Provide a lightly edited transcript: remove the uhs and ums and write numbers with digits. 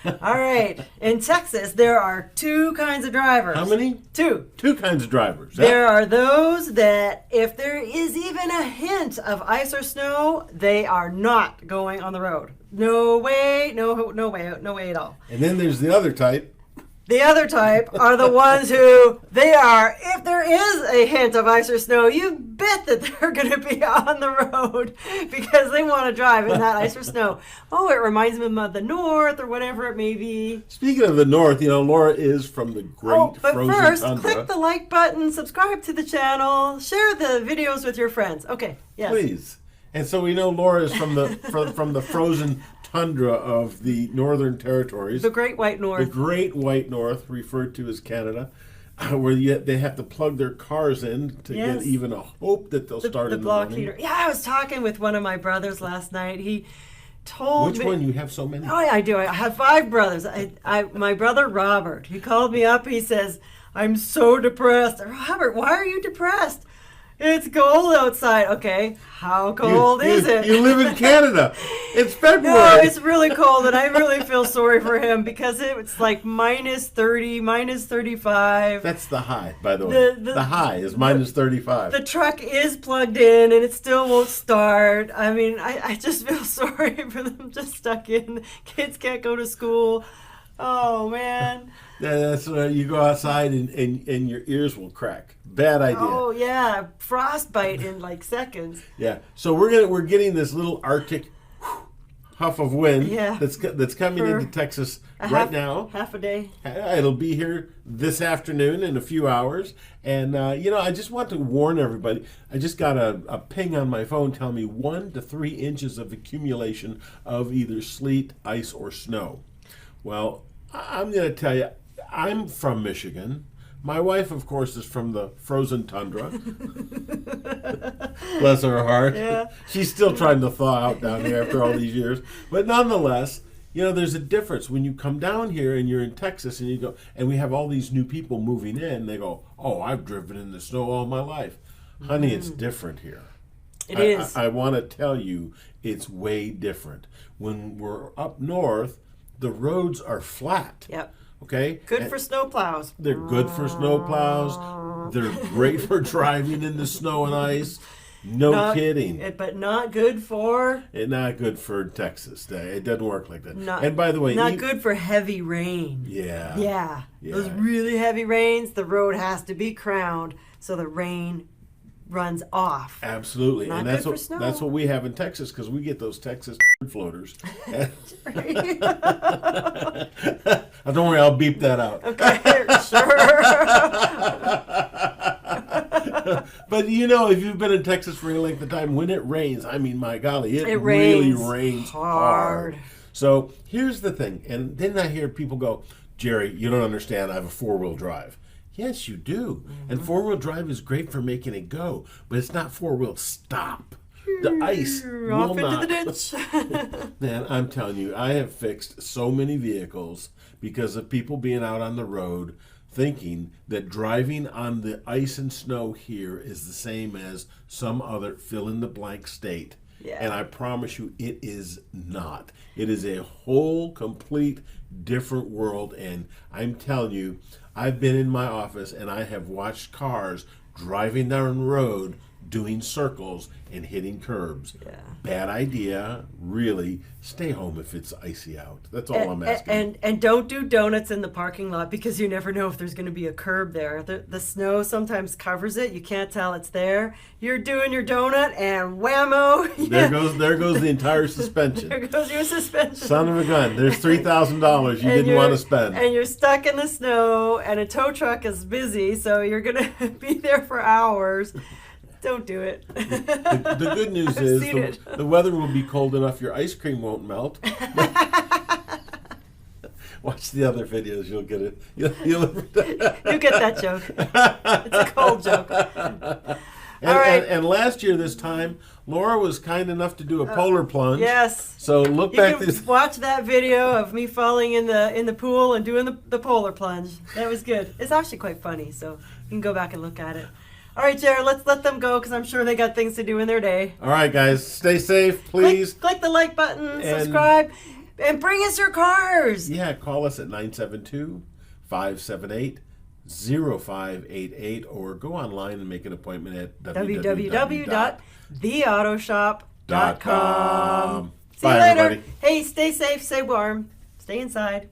All right. In Texas, there are two kinds of drivers. How many? Two. Two kinds of drivers. There are those that, if there is even a hint of ice or snow, they are not going on the road. No way, no way at all. And then there's the other type. The other type are the ones who they are, if there is a hint of ice or snow, you bet that they're going to be on the road because they want to drive in that ice or snow. Oh, it reminds them of the north or whatever it may be. Speaking of the north, Laura is from the great but frozen first, tundra. click the like button, subscribe to the channel, share the videos with your friends. Okay, yes. Please. And so we know Laura is from the from the frozen tundra of the Northern Territories. The Great White North. The Great White North, referred to as Canada, where yet they have to plug their cars in to get even a hope that they'll start the in the block morning. heater. Yeah, I was talking with one of my brothers last night. He told Which me. one? You have so many. Oh, yeah, I do. I have 5 brothers. My brother Robert, he called me up. He says, "I'm so depressed." Robert, why are you depressed? It's cold outside. Okay, how cold is it? You live in Canada. It's February. No, it's really cold, and I really feel sorry for him because it's like minus 30, minus 35. That's the high, by the way. The high is minus 35. The truck is plugged in, and it still won't start. I mean, I just feel sorry for them just stuck in. Kids can't go to school. Oh, man. Yeah, that's you go outside and your ears will crack. Bad idea. Oh yeah, frostbite in like seconds. Yeah. So we're getting this little Arctic huff of wind that's coming into Texas right now. Half a day. It'll be here this afternoon in a few hours. And I just want to warn everybody. I just got a ping on my phone telling me 1 to 3 inches of accumulation of either sleet, ice, or snow. Well, I'm going to tell you, I'm from Michigan. My wife, of course, is from the frozen tundra. Bless her heart. Yeah. She's still trying to thaw out down here after all these years. But nonetheless, there's a difference when you come down here and you're in Texas and you go, and we have all these new people moving in. They go, "Oh, I've driven in the snow all my life." Honey, it's different here. It is. I want to tell you, it's way different. When we're up north, the roads are flat. Yep. Okay? Good for snow plows. They're good for snow plows. They're great for driving in the snow and ice. No kidding. But not good for... Not good for Texas. It doesn't work like that. And by the way... Not good for heavy rain. Yeah. Yeah. Those really heavy rains, the road has to be crowned so the rain runs off. Absolutely. Not and that's what we have in Texas, because we get those Texas floaters. Don't worry, I'll beep that out. Okay, sure. But if you've been in Texas for any length of time, when it rains, I mean, my golly, it really rains hard. So here's the thing, and then I hear people go, "Jerry, you don't understand, I have a 4-wheel drive." Yes, you do. Mm-hmm. And 4-wheel drive is great for making it go, but it's not 4-wheel stop. The ice will not. Into the ditch. Man, I'm telling you, I have fixed so many vehicles because of people being out on the road thinking that driving on the ice and snow here is the same as some other fill-in-the-blank state. Yeah. And I promise you, it is not. It is a whole, complete, different world. And I'm telling you, I've been in my office and I have watched cars driving down the road doing circles and hitting curbs. Yeah. Bad idea. Really, stay home if it's icy out. That's all I'm asking. And don't do donuts in the parking lot because you never know if there's going to be a curb there. The snow sometimes covers it. You can't tell it's there. You're doing your donut and whammo. There goes the entire suspension. There goes your suspension. Son of a gun. There's $3,000 you didn't want to spend. And you're stuck in the snow and a tow truck is busy, so you're going to be there for hours. Don't do it. The good news is the weather will be cold enough your ice cream won't melt. Watch the other videos, you'll get it. You'll get that joke. It's a cold joke. And last year this time, Laura was kind enough to do a polar plunge. Yes. So look back. You can watch that video of me falling in the pool and doing the polar plunge. That was good. It's actually quite funny, so you can go back and look at it. All right, Jared, let's let them go because I'm sure they got things to do in their day. All right, guys, stay safe, please. Click the like button, subscribe. And bring us your cars. Yeah, call us at 972-578-0588 or go online and make an appointment at www.theautoshop.com. See you Bye, later. everybody. Hey, stay safe, stay warm, stay inside.